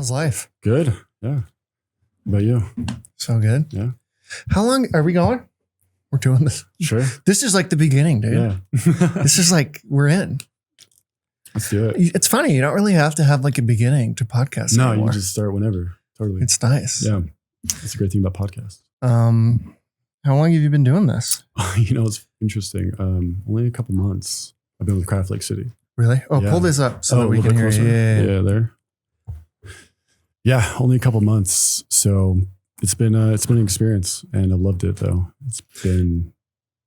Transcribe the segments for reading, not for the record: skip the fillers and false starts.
How's life? Good. Yeah. How about you? So good. Yeah. How long are we going? We're doing this. Sure. This is like the beginning, dude. Yeah. This is like, we're in. Let's do it. It's funny. You don't really have to have like a beginning to podcast No, anymore. you just start whenever. Totally. It's nice. Yeah. That's a great thing about podcasts. How long have you been doing this? It's interesting. Only a couple months. I've been with Craft Lake City. Really? Oh, Yeah. pull this up so that we a can little hear bit you. closer. Yeah, there. Yeah, only a couple months. So it's been an experience, and I loved it though. It's been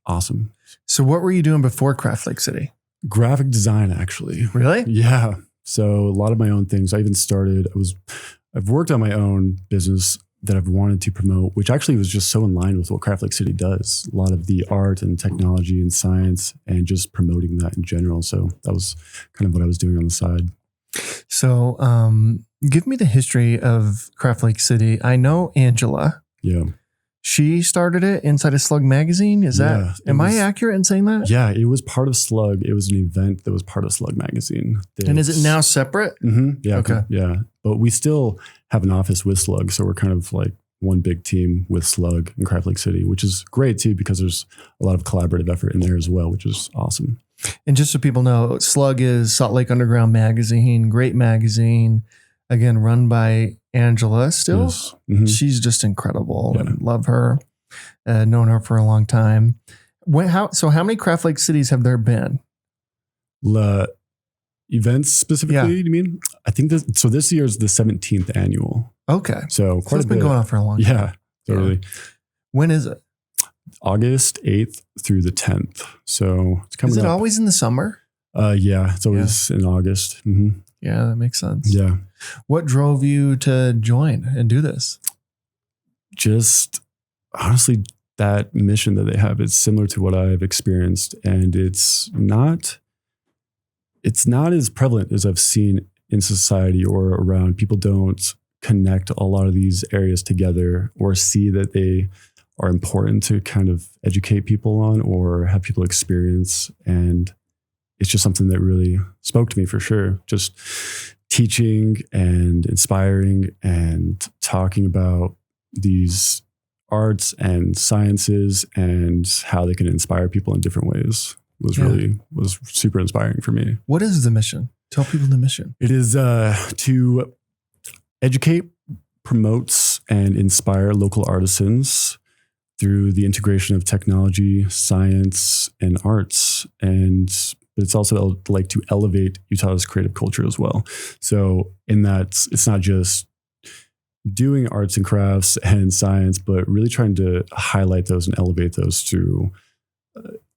awesome. So what were you doing before Craft Lake City? Graphic design, actually. Really? Yeah. So a lot of my own things. I even started. I've worked on my own business that I've wanted to promote, which actually was just so in line with what Craft Lake City does. A lot of the art and technology and science, and just promoting that in general. So that was kind of what I was doing on the side. So give me the history of Craft Lake City. I know Angela. Yeah. She started it inside of Slug Magazine. Am I accurate in saying that? Yeah, it was part of Slug. It was an event that was part of Slug Magazine. And is it now separate? Mm-hmm, yeah. Okay. Yeah. But we still have an office with Slug. So we're kind of like one big team with Slug and Craft Lake City, which is great too, because there's a lot of collaborative effort in there as well, which is awesome. And just so people know, Slug is Salt Lake Underground Magazine, great magazine, again, run by Angela still. Yes. Mm-hmm. She's just incredible. Yeah. And love her. Known her for a long time. So how many Craft Lake Cities have there been? Events specifically, you mean? I think this year is the 17th annual. Okay. So It's been going on for a long time. Yeah, totally. Yeah. When is it? August 8th through the 10th. So it's coming up. Is it always in the summer? Yeah, it's always in August. Mm-hmm. Yeah, that makes sense. Yeah. What drove you to join and do this? Just honestly, that mission that they have is similar to what I've experienced, and it's not as prevalent as I've seen in society or around. People don't connect a lot of these areas together or see that they are important to kind of educate people on or have people experience. And it's just something that really spoke to me for sure. Just teaching and inspiring and talking about these arts and sciences and how they can inspire people in different ways was super inspiring for me. What is the mission? Tell people the mission. It is to educate, promote, and inspire local artisans through the integration of technology, science, and arts. And it's also like to elevate Utah's creative culture as well. So in that, it's not just doing arts and crafts and science, but really trying to highlight those and elevate those to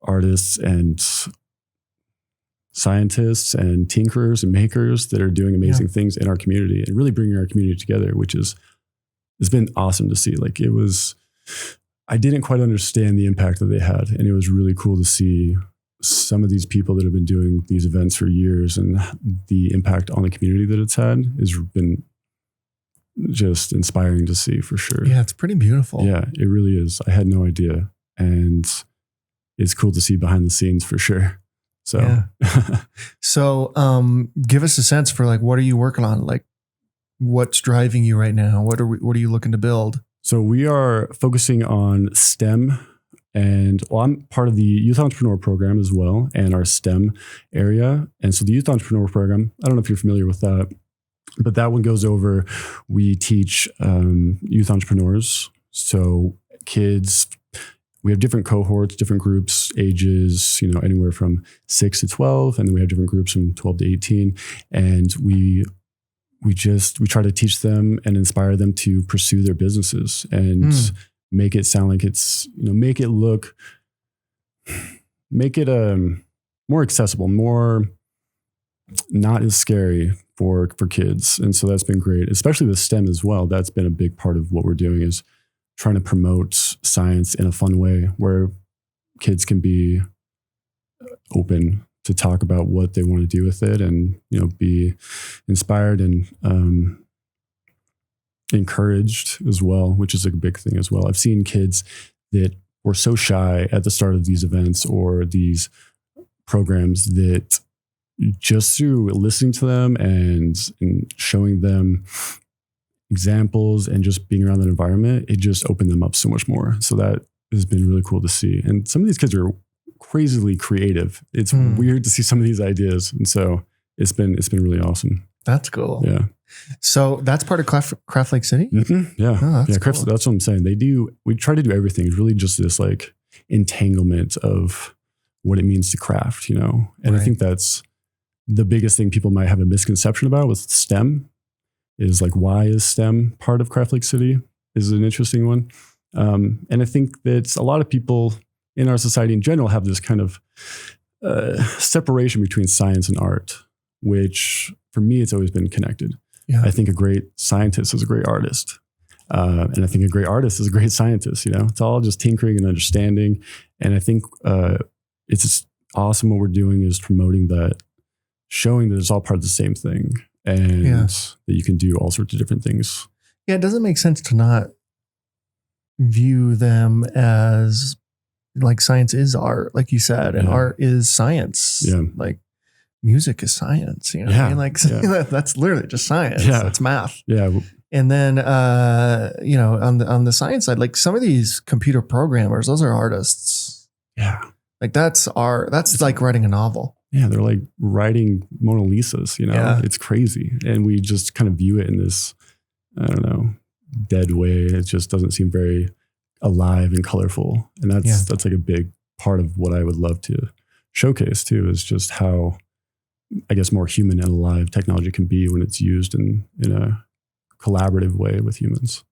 artists and scientists and tinkerers and makers that are doing amazing things in our community and really bringing our community together, which it's been awesome to see. Like I didn't quite understand the impact that they had. And it was really cool to see some of these people that have been doing these events for years and the impact on the community that it's had has been just inspiring to see for sure. Yeah, it's pretty beautiful. Yeah, it really is. I had no idea. And it's cool to see behind the scenes for sure. So, So, give us a sense for like, what are you working on? Like, what's driving you right now? What are you looking to build? So we are focusing on STEM, and I'm part of the Youth Entrepreneur Program as well, and our STEM area. And so the Youth Entrepreneur Program, I don't know if you're familiar with that, but that one goes over, we teach youth entrepreneurs. So kids, we have different cohorts, different groups, ages, anywhere from 6 to 12. And then we have different groups from 12 to 18. And we try to teach them and inspire them to pursue their businesses and make it sound like it's, make it more accessible, more not as scary for kids. And so that's been great, especially with STEM as well. That's been a big part of what we're doing, is trying to promote science in a fun way where kids can be open to talk about what they want to do with it and, be inspired and encouraged as well, which is a big thing as well. I've seen kids that were so shy at the start of these events or these programs that just through listening to them and showing them examples and just being around that environment, it just opened them up so much more. So that has been really cool to see. And some of these kids are crazily creative. It's weird to see some of these ideas. And so it's been really awesome. That's cool. Yeah. So that's part of Craft Lake City? Mm-hmm. Yeah. Oh, that's cool. That's what I'm saying. We try to do everything. It's really just this like entanglement of what it means to craft, And I think that's the biggest thing people might have a misconception about with STEM is like, why is STEM part of Craft Lake City is an interesting one. And I think that a lot of people in our society in general have this kind of separation between science and art, which for me, it's always been connected. Yeah. I think a great scientist is a great artist. And I think a great artist is a great scientist, It's all just tinkering and understanding. And I think it's just awesome what we're doing is promoting that, showing that it's all part of the same thing and that you can do all sorts of different things. Yeah, it doesn't make sense to not view them as like science is art, like you said, and art is science. Yeah. Like music is science, what I mean? Like that's literally just science. Yeah. That's math. Yeah. And then, on the science side, like some of these computer programmers, those are artists. Yeah. Like that's art. That's like writing a novel. Yeah. They're like writing Mona Lisas, Yeah. It's crazy. And we just kind of view it in this, I don't know, dead way. It just doesn't seem very alive and colorful. And that's like a big part of what I would love to showcase too, is just how, I guess, more human and alive technology can be when it's used in a collaborative way with humans.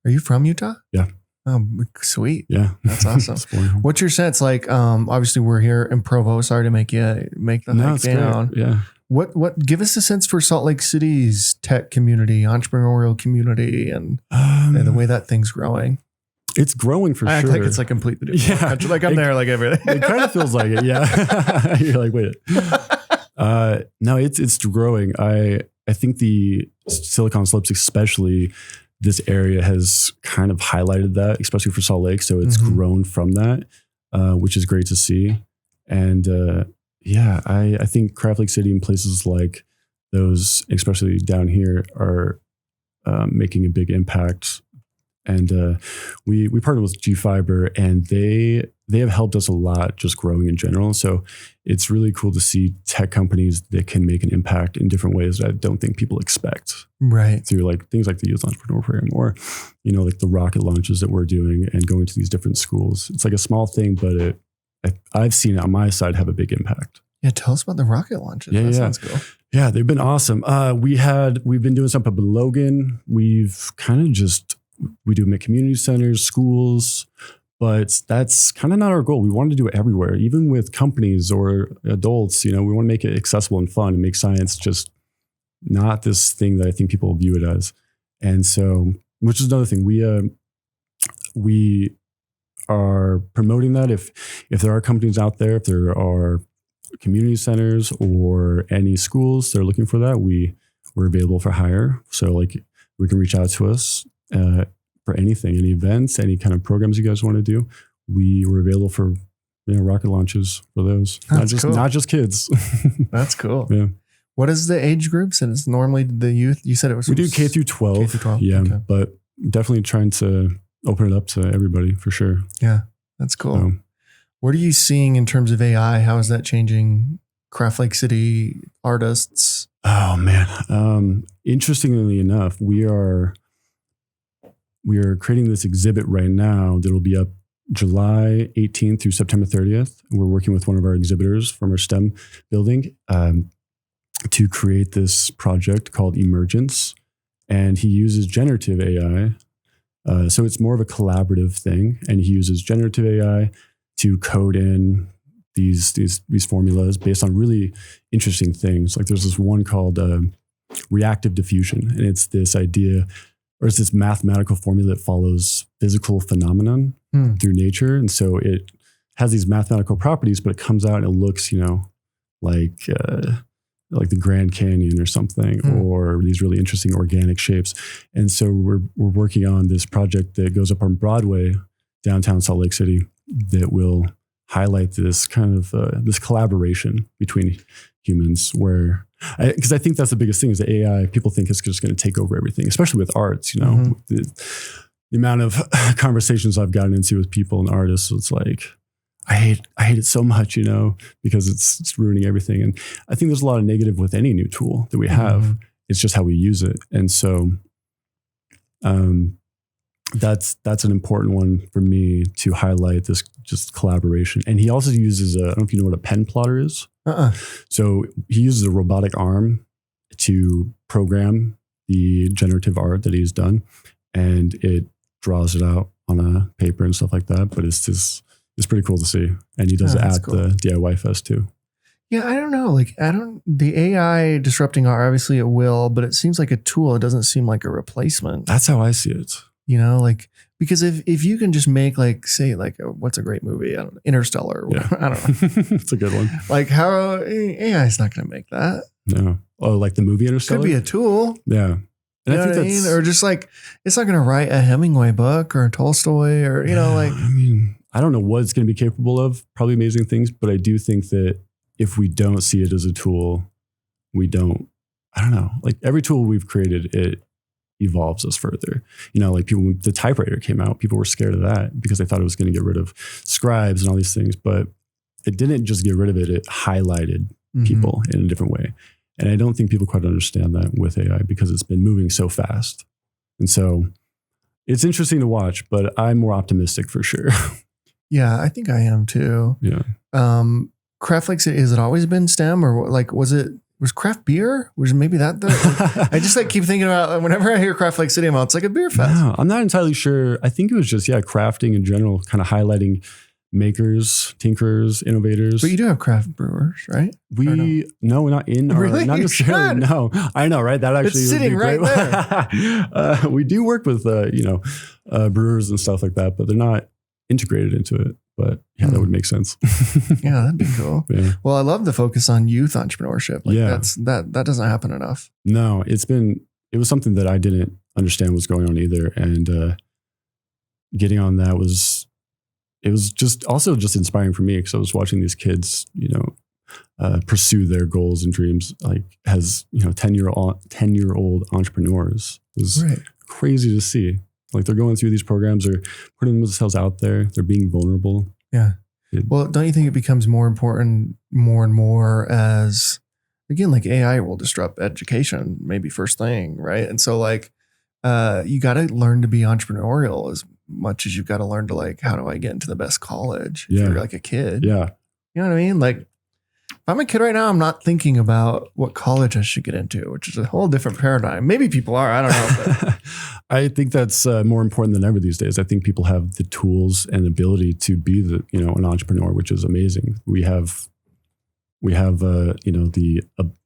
Are you from Utah? Yeah. Oh, sweet. Yeah. That's awesome. What's your sense? Like, obviously we're here in Provo. Sorry to make the hike down. Great. Yeah. What give us a sense for Salt Lake City's tech community, entrepreneurial community, and the way that thing's growing? It's growing for sure. I act like it's like completely different. Yeah. Like I'm there, like everything. It kind of feels like it. Yeah. You're like, wait. No, it's growing. I think the Silicon Slopes, especially this area, has kind of highlighted that, especially for Salt Lake. So it's grown from that, which is great to see. And I think Craft Lake City and places like those, especially down here, are making a big impact. And we partnered with G Fiber, and they have helped us a lot just growing in general. So it's really cool to see tech companies that can make an impact in different ways that I don't think people expect. Right. Through like things like the Youth Entrepreneur Program, or like the rocket launches that we're doing and going to these different schools. It's like a small thing, but I've seen it on my side have a big impact. Yeah, tell us about the rocket launches. That sounds cool. Yeah, they've been awesome. We've been doing something up in Logan. We've kind of we do them at community centers, schools, but that's kind of not our goal. We want to do it everywhere, even with companies or adults. We want to make it accessible and fun and make science just not this thing that I think people view it as. And so, which is another thing, we are promoting that. If there are companies out there, if there are community centers or any schools that are looking for that, we're available for hire. So like we can reach out to us for anything, any events, any kind of programs you guys want to do. We're available for rocket launches for those. Not just kids. That's cool. Yeah. What is the age groups? And it's normally the youth. You said it was. We do K through 12. K through 12. Yeah, okay. But definitely trying to open it up to everybody for sure. Yeah, that's cool. What are you seeing in terms of AI? How is that changing Craft Lake City artists? Oh man. Interestingly enough, we are creating this exhibit right now that'll be up July 18th through September 30th. We're working with one of our exhibitors from our STEM building to create this project called Emergence. And he uses generative AI. So it's more of a collaborative thing. And he uses generative AI to code in these formulas based on really interesting things. Like there's this one called reactive diffusion. And it's this idea, or it's this mathematical formula that follows physical phenomenon through nature. And so it has these mathematical properties, but it comes out and it looks, like the Grand Canyon or something, or these really interesting organic shapes. And so we're working on this project that goes up on Broadway, downtown Salt Lake City, that will highlight this kind of this collaboration between humans, where because I think that's the biggest thing is the AI. People think it's just going to take over everything, especially with arts. You know, the amount of conversations I've gotten into with people and artists, it's like I hate it so much, you know, because it's ruining everything. And I think there's a lot of negative with any new tool that we have. It's just how we use it, and so that's an important one for me to highlight, this just collaboration. And he also uses I don't know if you know what a pen plotter is. So he uses a robotic arm to program the generative art that he's done, and it draws it out on a paper and stuff like that. But it's pretty cool to see. And he does it at the DIY Fest too. Yeah, I don't know. Like, the AI disrupting art, obviously it will, but it seems like a tool. It doesn't seem like a replacement. That's how I see it. You know, like, because if you can just make, like, say, like, what's a great movie? I don't know, Interstellar. Or whatever. I don't know. It's a good one. Like, how AI is not going to make that. No. Oh, like the movie Interstellar? Could be a tool. Yeah. And you know what I mean? Or just like, it's not going to write a Hemingway book or a Tolstoy or, you know, like. I mean, I don't know what it's going to be capable of. Probably amazing things. But I do think that if we don't see it as a tool, I don't know. Like every tool we've created, it evolves us further. You know, like people, when the typewriter came out, people were scared of that because they thought it was going to get rid of scribes and all these things. But it didn't just get rid of it. It highlighted people in a different way. And I don't think people quite understand that with AI because it's been moving so fast. And so it's interesting to watch, but I'm more optimistic for sure. Yeah, I think I am too. Yeah. Craft, like, has it always been STEM, or like was craft beer? Was maybe that I just like keep thinking about whenever I hear Craft Lake City, it's like a beer fest. No, I'm not entirely sure. I think it was just crafting in general, kind of highlighting makers, tinkerers, innovators. But you do have craft brewers, right? No, we're not in. Really? Not necessarily. No, I know, right? That actually it's sitting right there. We do work with brewers and stuff like that, but they're not integrated into it. But yeah, that would make sense. Yeah, that'd be cool. Yeah. Well, I love the focus on youth entrepreneurship. Like that doesn't happen enough. No, it was something that I didn't understand what's going on either. And getting on that was just inspiring for me because I was watching these kids, you know, pursue their goals and dreams, like as, you know, 10-year-old entrepreneurs. It was crazy to see. Like they're going through these programs, they're putting themselves out there, they're being vulnerable. Yeah. Well, don't you think it becomes more important more and more as, again, like AI will disrupt education, maybe first thing, right? And so like, you got to learn to be entrepreneurial as much as you've got to learn to like, how do I get into the best college? If you're like a kid. Yeah. You know what I mean? Like, if I'm a kid right now, I'm not thinking about what college I should get into, which is a whole different paradigm. Maybe people are, I don't know. But. I think that's more important than ever these days. I think people have the tools and ability to be an entrepreneur, which is amazing. We have the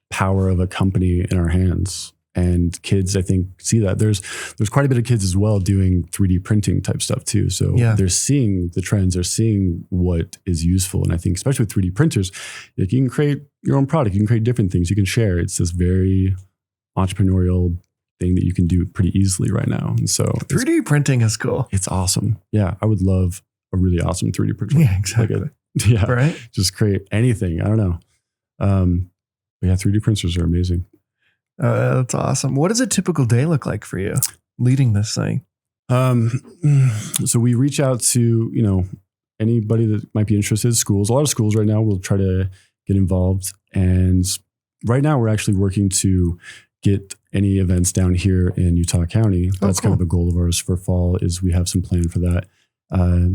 power of a company in our hands, and kids, I think, see that. There's quite a bit of kids as well doing 3D printing type stuff too. So they're seeing the trends, they're seeing what is useful. And I think especially with 3D printers, like you can create your own product, you can create different things, you can share. It's this very entrepreneurial thing that you can do pretty easily right now. And so 3D printing is cool. It's awesome. Yeah. I would love a really awesome 3D printer. Yeah, exactly. Right. Just create anything. I don't know. But yeah, 3D printers are amazing. That's awesome. What does a typical day look like for you leading this thing? So we reach out to, anybody that might be interested, schools. A lot of schools right now will try to get involved. And right now we're actually working to get any events down here in Utah County. That's kind of a goal of ours for fall, is we have some plan for that.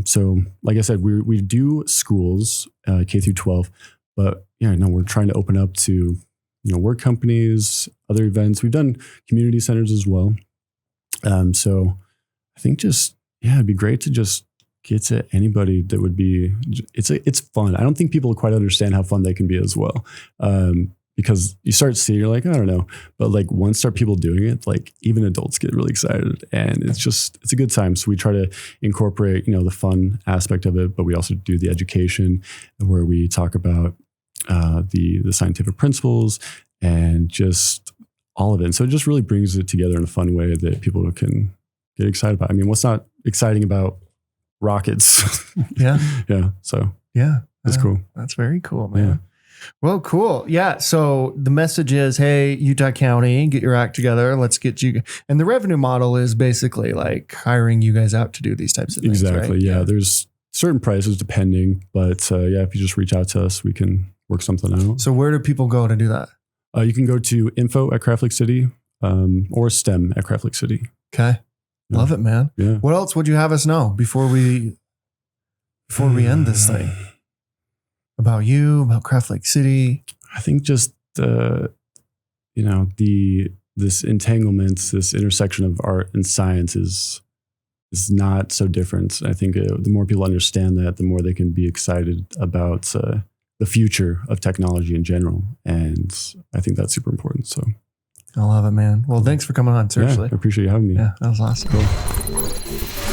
So like I said, we do schools, K through 12, but we're trying to open up to, work companies, other events. We've done community centers as well. So I think it'd be great to just get to anybody that would be, it's fun. I don't think people quite understand how fun they can be as well. Because you start seeing, you're like, I don't know. But like once people doing it, like even adults get really excited, and it's a good time. So we try to incorporate, the fun aspect of it, but we also do the education where we talk about the scientific principles and just all of it. And so it just really brings it together in a fun way that people can get excited about. I mean, what's not exciting about rockets? Yeah. Yeah. So Yeah. That's cool. That's very cool, man. Yeah. Well, cool. Yeah. So the message is, hey, Utah County, get your act together. Let's get you. And the revenue model is basically like hiring you guys out to do these types of things. Exactly. Right? Yeah. There's certain prices depending, but yeah, if you just reach out to us, we can work something out. So where do people go to do that? You can go to info@Craft Lake City or STEM@Craft Lake City. Okay. Yeah. Love it, man. Yeah. What else would you have us know before we end this thing? About you, about Craft Lake City? I think just, this entanglement, this intersection of art and science is not so different. I think the more people understand that, the more they can be excited about the future of technology in general. And I think that's super important. So I love it, man. Well, thanks for coming on. Seriously. Yeah, I appreciate you having me. Yeah, that was awesome. Cool.